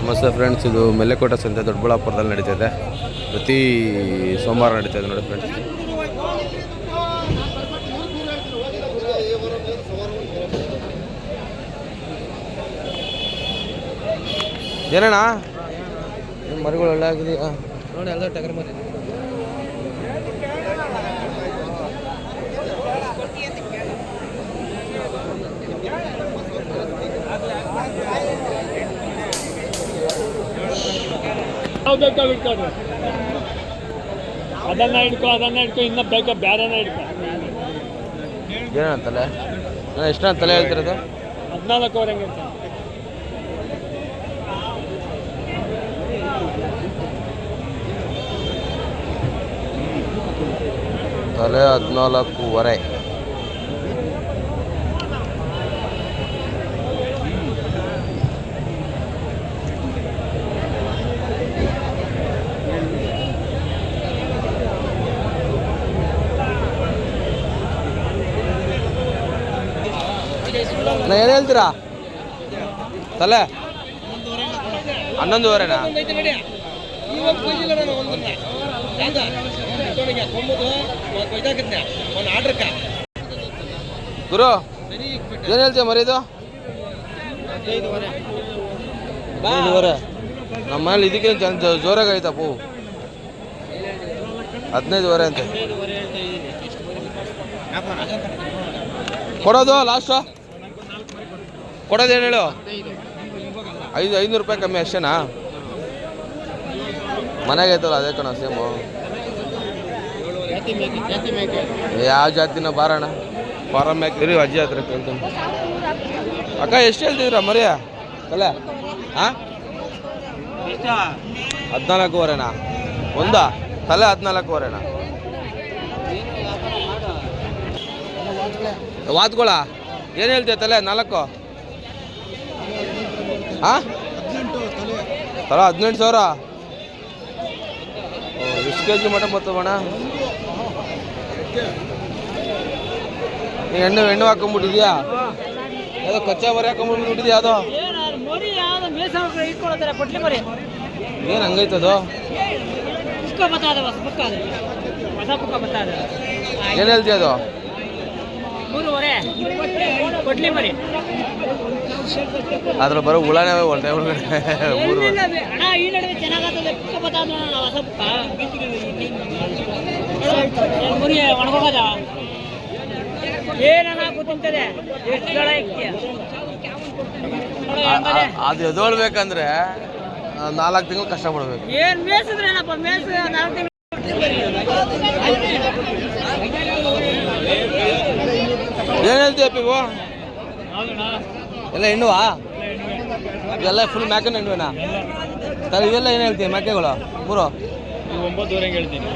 ನಮಸ್ತೆ ಫ್ರೆಂಡ್ಸ್, ಇದು ಮೆಲ್ಲೆಕೋಟೆ ಸಂತೆ ದೊಡ್ಡಬಳ್ಳಾಪುರದಲ್ಲಿ ನಡೀತಿದೆ. ಪ್ರತಿ ಸೋಮವಾರ ನಡೀತಾ ಇದೆ ನೋಡಿ ಫ್ರೆಂಡ್ಸ್. ಏನಣ್ಣ ಮರಿಗಳು ಒಳ್ಳೆ ಆಗಿದೆಯಾ ನೋಡಿ, ಎಲ್ಲ ಟಗರ್ ಮರಿ. ಅದನ್ನ ಹಿಡ್ಕೊ ಇನ್ನ ಬೇಕಾ ಬ್ಯಾರನ ಹಿಡ್ಕೊ. ಏನಂತಲೆ ಎಷ್ಟು ತಲೆ ಹೇಳ್ತಿರೋದು? 14 ಹೆಂಗೆ ಅಂತ ತಲೆ 14.5. ಏನು ಹೇಳ್ತೀರಾ? ತಲೆ 11.5ನಾ? ಗುರು ಏನು ಹೇಳ್ತೀಯ ಮರಿದು? 15.5. ನಮ್ಮ ಮನೇಲಿ ಇದಕ್ಕೆ ಜೋರಾಗಿ ಆಯ್ತಪ್ಪು. 15.5 ಅಂತೆ ಕೊಡೋದು. ಲಾಸ್ಟು ಕೊಡೋದೇನು ಹೇಳು? 500 ರೂಪಾಯಿ ಕಮ್ಮಿ ಅಷ್ಟೇನಾ? ಮನೆಗೆ ಐತಲ್ಲ ಅದೇ ಕಣ ಸೇಮು. ಯಾವ ಜಾತಿನ ಬಾರಣ ಫಾರಮ್ ಹಾಕಿರಿ ಅಜ್ಜಿ ಹತ್ರ ಕೇಳ್ತೀನಿ. ಅಕ್ಕ ಎಷ್ಟು ಹೇಳ್ತಿದ್ದೀರಾ ಮರಿಯ ತಲೆ? ಹಾಂ 14.5ನಾ? ಒಂದಾ ತಲೆ 14.5ನಾ? ವಾತ್ಕೊಳ ಏನು ಹೇಳ್ತೀಯ ತಲೆ? 4? ಹಾಂ ತಲೆ 18,000. ಎಷ್ಟು ಕೆ ಜಿ ಮಟ ಬರ್ತವಣ್ಣ? ಹೆಣ್ಣು ಹಾಕೊಂಡ್ಬಿಟ್ಟಿದ್ಯಾ? ಯಾವುದೋ ಕಚ್ಚಾ ಮರಿ ಹಾಕೊಂಡ್ಬಿಟ್ಟಿದ್ಯಾ? ಯಾವುದೋ ಏನು ಹಂಗೈತದು? ಏನು ಹೇಳ್ತೀಯ ಅದು? 3.5 ಅದ್ರ ಬರೋ ಹುಳನೇ ಒಳ್ಳೆ ಒಳಗಡೆ. 3 ಅದು ಎದೋಳ್ಬೇಕಂದ್ರೆ 4 ತಿಂಗಳು ಕಷ್ಟಪಡ್ಬೇಕು. ಏನು ಹೇಳ್ತೀಯಪ್ಪ ಇವು ಎಲ್ಲ ಹೆಣ್ಣುವಾ? ಇದೆಲ್ಲ ಫುಲ್ ಮ್ಯಾಕನ್ ಹೆಣ್ಣುವೇನಾ? ಇವೆಲ್ಲ ಏನು ಹೇಳ್ತೀಯ ಮ್ಯಾಕೆಗಳು? 3 9.5 ಹೇಳ್ತೀನಿ.